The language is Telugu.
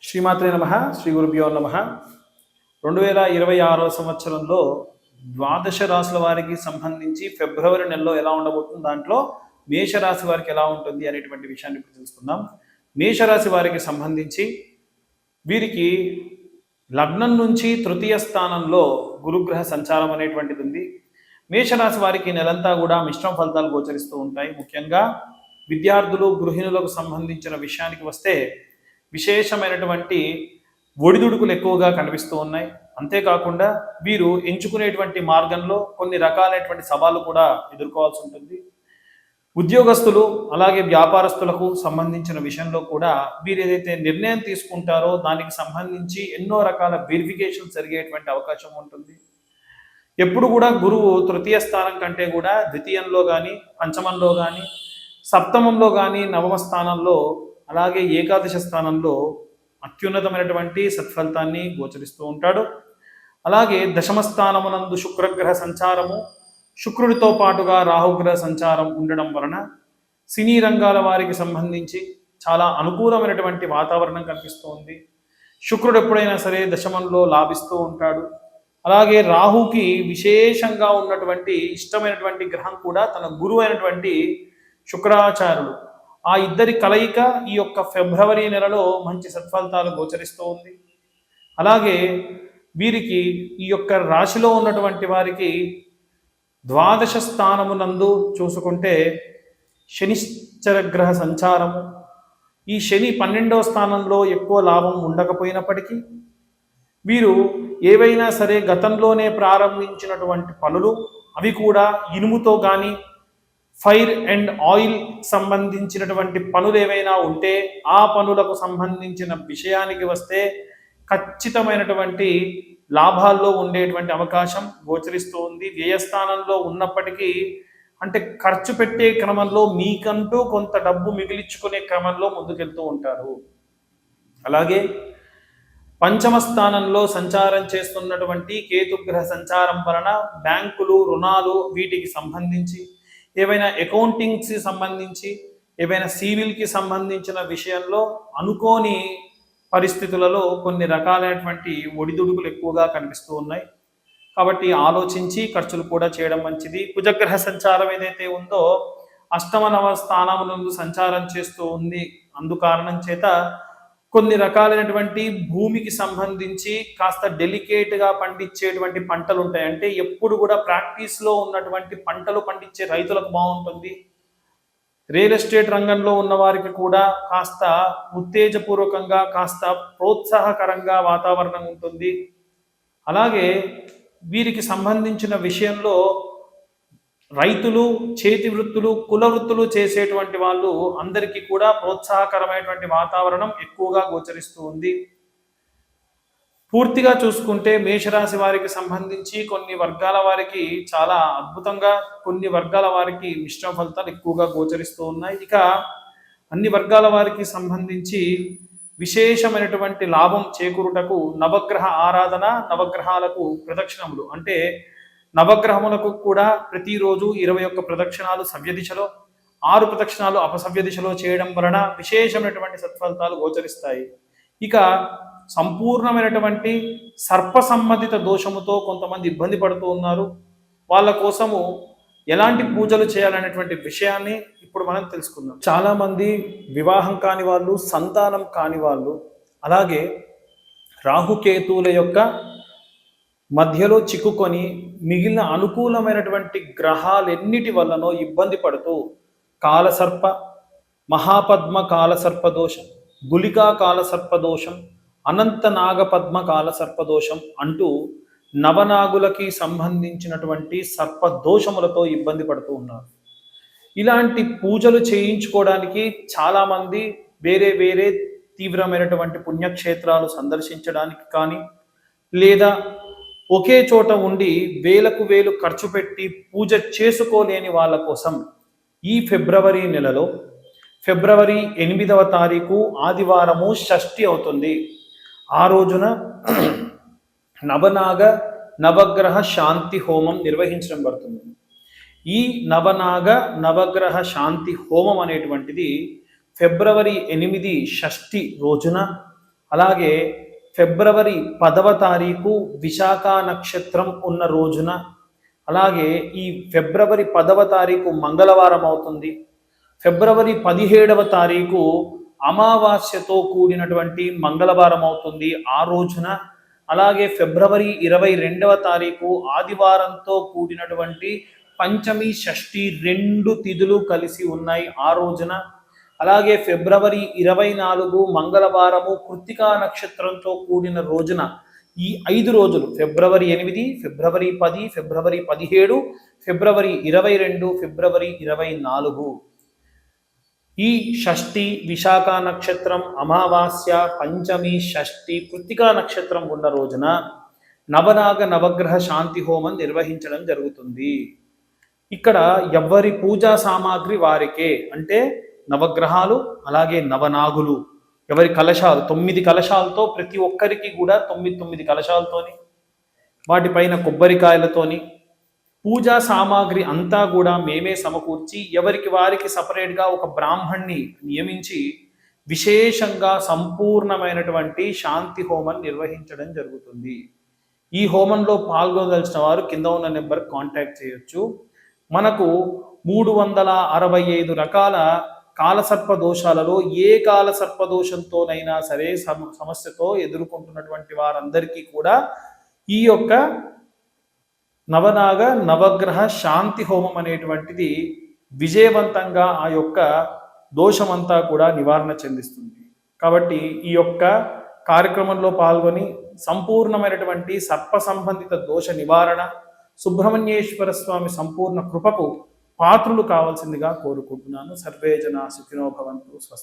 శ్రీమాత్రే నమః. శ్రీ గురుభ్యో నమః. 2026 సంవత్సరంలో ద్వాదశ రాశుల వారికి సంబంధించి ఫిబ్రవరి నెలలో ఎలా ఉండబోతుంది, దాంట్లో మేషరాశి వారికి ఎలా ఉంటుంది అనేటువంటి విషయాన్ని ఇప్పుడు తెలుసుకుందాం. మేషరాశి వారికి సంబంధించి వీరికి లగ్నం నుంచి తృతీయ స్థానంలో గురుగ్రహ సంచారం అనేటువంటిది ఉంది. మేషరాశి వారికి నెలంతా కూడా మిశ్రమ ఫలితాలు గోచరిస్తూ ఉంటాయి. ముఖ్యంగా విద్యార్థులు, గృహిణులకు సంబంధించిన విషయానికి వస్తే విశేషమైనటువంటి ఒడిదుడుకులు ఎక్కువగా కనిపిస్తూ ఉన్నాయి. అంతేకాకుండా వీరు ఎంచుకునేటువంటి మార్గంలో కొన్ని రకాలైనటువంటి సవాళ్లు కూడా ఎదుర్కోవాల్సి ఉంటుంది. ఉద్యోగస్తులు అలాగే వ్యాపారస్తులకు సంబంధించిన విషయంలో కూడా వీరు ఏదైతే నిర్ణయం తీసుకుంటారో దానికి సంబంధించి ఎన్నో రకాల వెరిఫికేషన్ జరిగేటువంటి అవకాశం ఉంటుంది. ఎప్పుడు కూడా గురువు తృతీయ స్థానం కంటే కూడా ద్వితీయంలో కానీ, పంచమంలో కానీ, సప్తమంలో కానీ, నవమ స్థానంలో అలాగే ఏకాదశ స్థానంలో అత్యున్నతమైనటువంటి సత్ఫలితాన్ని గోచరిస్తూ ఉంటాడు. అలాగే దశమ స్థానమునందు శుక్రగ్రహ సంచారము, శుక్రుడితో పాటుగా రాహుగ్రహ సంచారం ఉండడం వలన సినీ రంగాల వారికి సంబంధించి చాలా అనుకూలమైనటువంటి వాతావరణం కనిపిస్తోంది. శుక్రుడు ఎప్పుడైనా సరే దశమంలో లాభిస్తూ ఉంటాడు. అలాగే రాహుకి విశేషంగా ఉన్నటువంటి ఇష్టమైనటువంటి గ్రహం కూడా తన గురువు అయినటువంటి శుక్రాచార్యుడు. ఆ ఇద్దరి కలయిక ఈ యొక్క ఫిబ్రవరి నెలలో మంచి సత్ఫలితాలు గోచరిస్తూ ఉంది. అలాగే వీరికి ఈ యొక్క రాశిలో ఉన్నటువంటి వారికి ద్వాదశ స్థానమునందు చూసుకుంటే శనిశ్చర గ్రహ సంచారము, ఈ శని 12వ స్థానంలో ఎక్కువ లాభం ఉండకపోయినప్పటికీ వీరు ఏవైనా సరే గతంలోనే ప్రారంభించినటువంటి పనులు అవి కూడా ఇనుముతో కానీ, ఫైర్ అండ్ ఆయిల్ సంబంధించినటువంటి పనులు ఏవైనా ఉంటే ఆ పనులకు సంబంధించిన విషయానికి వస్తే ఖచ్చితమైనటువంటి లాభాల్లో ఉండేటువంటి అవకాశం గోచరిస్తూ ఉంది. వ్యయస్థానంలో ఉన్నప్పటికీ అంటే ఖర్చు పెట్టే క్రమంలో మీకంటూ కొంత డబ్బు మిగిలించుకునే క్రమంలో ముందుకెళ్తూ ఉంటారు. అలాగే పంచమ స్థానంలో సంచారం చేస్తున్నటువంటి కేతుగ్రహ సంచారం వలన బ్యాంకులు, రుణాలు వీటికి సంబంధించి, ఏవైనా అకౌంటింగ్స్కి సంబంధించి, ఏవైనా సివిల్కి సంబంధించిన విషయంలో అనుకోని పరిస్థితులలో కొన్ని రకాలైనటువంటి ఒడిదుడుకులు ఎక్కువగా కనిపిస్తూ ఉన్నాయి. కాబట్టి ఆలోచించి ఖర్చులు కూడా చేయడం మంచిది. కుజగ్రహ సంచారం ఏదైతే ఉందో అష్టమ నవ స్థానమునందు సంచారం చేస్తూ ఉంది. అందుకారణం చేత కొన్ని రకాలైనటువంటి భూమికి సంబంధించి కాస్త డెలికేట్గా పండించేటువంటి పంటలు ఉంటాయి. అంటే ఎప్పుడు కూడా ప్రాక్టీస్లో ఉన్నటువంటి పంటలు పండించే రైతులకు బాగుంటుంది. రియల్ ఎస్టేట్ రంగంలో ఉన్న వారికి కూడా కాస్త ఉత్తేజపూర్వకంగా, కాస్త ప్రోత్సాహకరంగా వాతావరణం ఉంటుంది. అలాగే వీరికి సంబంధించిన విషయంలో రైతులు, చేతి వృత్తులు, కుల వృత్తులు చేసేటువంటి వాళ్ళు అందరికీ కూడా ప్రోత్సాహకరమైనటువంటి వాతావరణం ఎక్కువగా గోచరిస్తూ ఉంది. పూర్తిగా చూసుకుంటే మేషరాశి వారికి సంబంధించి కొన్ని వర్గాల వారికి చాలా అద్భుతంగా, కొన్ని వర్గాల వారికి మిశ్రమ ఫలితాలు ఎక్కువగా గోచరిస్తూ ఉన్నాయి. ఇక అన్ని వర్గాల వారికి సంబంధించి విశేషమైనటువంటి లాభం చేకూరుటకు నవగ్రహ ఆరాధన, నవగ్రహాలకు ప్రదక్షిణములు, అంటే నవగ్రహములకు కూడా ప్రతిరోజు 21 ప్రదక్షిణాలు సవ్య దిశలో, 6 ప్రదక్షిణాలు అపసవ్య దిశలో చేయడం వలన విశేషమైనటువంటి సత్ఫలితాలు గోచరిస్తాయి. ఇక సంపూర్ణమైనటువంటి సర్ప సంబంధిత దోషముతో కొంతమంది ఇబ్బంది పడుతూ ఉన్నారు. వాళ్ళ కోసము ఎలాంటి పూజలు చేయాలనేటువంటి విషయాన్ని ఇప్పుడు మనం తెలుసుకుందాం. చాలామంది వివాహం కాని వాళ్ళు, సంతానం కాని వాళ్ళు, అలాగే రాహుకేతువుల యొక్క మధ్యలో చిక్కుకొని మిగిలిన అనుకూలమైనటువంటి గ్రహాలెన్నిటి వల్లనో ఇబ్బంది పడుతూ కాలసర్ప, మహాపద్మ కాలసర్ప దోషం, గులికా కాలసర్ప దోషం, అనంత నాగపద్మ కాలసర్ప దోషం అంటూ నవనాగులకి సంబంధించినటువంటి సర్ప దోషములతో ఇబ్బంది పడుతూ ఉన్నారు. ఇలాంటి పూజలు చేయించుకోవడానికి చాలామంది వేరే వేరే తీవ్రమైనటువంటి పుణ్యక్షేత్రాలు సందర్శించడానికి కానీ, లేదా ఒకే చోట ఉండి వేలకు వేలు ఖర్చు పెట్టి పూజ చేసుకోలేని వాళ్ళ కోసం ఈ ఫిబ్రవరి నెలలో ఫిబ్రవరి 8వ తారీఖు ఆదివారము షష్ఠి అవుతుంది. ఆ రోజున నవనాగ నవగ్రహ శాంతి హోమం నిర్వహించడం పడుతుంది. ఈ నవనాగ నవగ్రహ శాంతి హోమం అనేటువంటిది ఫిబ్రవరి 8 షష్ఠి రోజున అలాగే ఫిబ్రవరి 10వ తారీఖు విశాఖ నక్షత్రం ఉన్న రోజున, అలాగే ఈ ఫిబ్రవరి 10వ తారీఖు మంగళవారం అవుతుంది. ఫిబ్రవరి 17వ తారీఖు అమావాస్యతో కూడినటువంటి మంగళవారం అవుతుంది ఆ రోజున. అలాగే ఫిబ్రవరి 22వ తారీఖు ఆదివారంతో కూడినటువంటి పంచమి షష్ఠి 2 తిథులు కలిసి ఉన్నాయి ఆ రోజున. అలాగే ఫిబ్రవరి 24 మంగళవారము కృత్తికా నక్షత్రంతో కూడిన రోజున. ఈ 5 రోజులు ఫిబ్రవరి 8, ఫిబ్రవరి 10, ఫిబ్రవరి 17, ఫిబ్రవరి 22, ఫిబ్రవరి 24 ఈ షష్ఠి, విశాఖ నక్షత్రం, అమావాస్య, పంచమి, షష్ఠి, కృత్తికా నక్షత్రం ఉన్న రోజున నవనాగ నవగ్రహ శాంతి హోమం నిర్వహించడం జరుగుతుంది. ఇక్కడ ఎవరి పూజా సామాగ్రి వారికే, అంటే నవగ్రహాలు అలాగే నవనాగులు, ఎవరి కలశాలు 9 కలశాలతో, ప్రతి ఒక్కరికి కూడా 9 కలశాలతోని, వాటిపైన కొబ్బరికాయలతోని పూజా సామాగ్రి అంతా కూడా మేమే సమకూర్చి ఎవరికి వారికి సపరేట్గా ఒక బ్రాహ్మణ్ణి నియమించి విశేషంగా సంపూర్ణమైనటువంటి శాంతి హోమం నిర్వహించడం జరుగుతుంది. ఈ హోమంలో పాల్గొనదలిచిన వారు కింద ఉన్న నెంబర్ కాంటాక్ట్ చేయొచ్చు. మనకు 365 రకాల కాలసర్ప దోషాలలో ఏ కాలసర్ప దోషంతోనైనా సరే సమస్యతో ఎదుర్కొంటున్నటువంటి వారందరికీ కూడా ఈ యొక్క నవనాగ నవగ్రహ శాంతి హోమం అనేటువంటిది విజయవంతంగా ఆ యొక్క దోషమంతా కూడా నివారణ చెందిస్తుంది. కాబట్టి ఈ యొక్క కార్యక్రమంలో పాల్గొని సంపూర్ణమైనటువంటి సర్ప సంబంధిత దోష నివారణ, సుబ్రహ్మణ్యేశ్వర స్వామి సంపూర్ణ కృపకు పాత్రులు కావాల్సిందిగా కోరుకుంటున్నాను. సర్వే జనా సుఖినో భవంతు. స్వస్తి.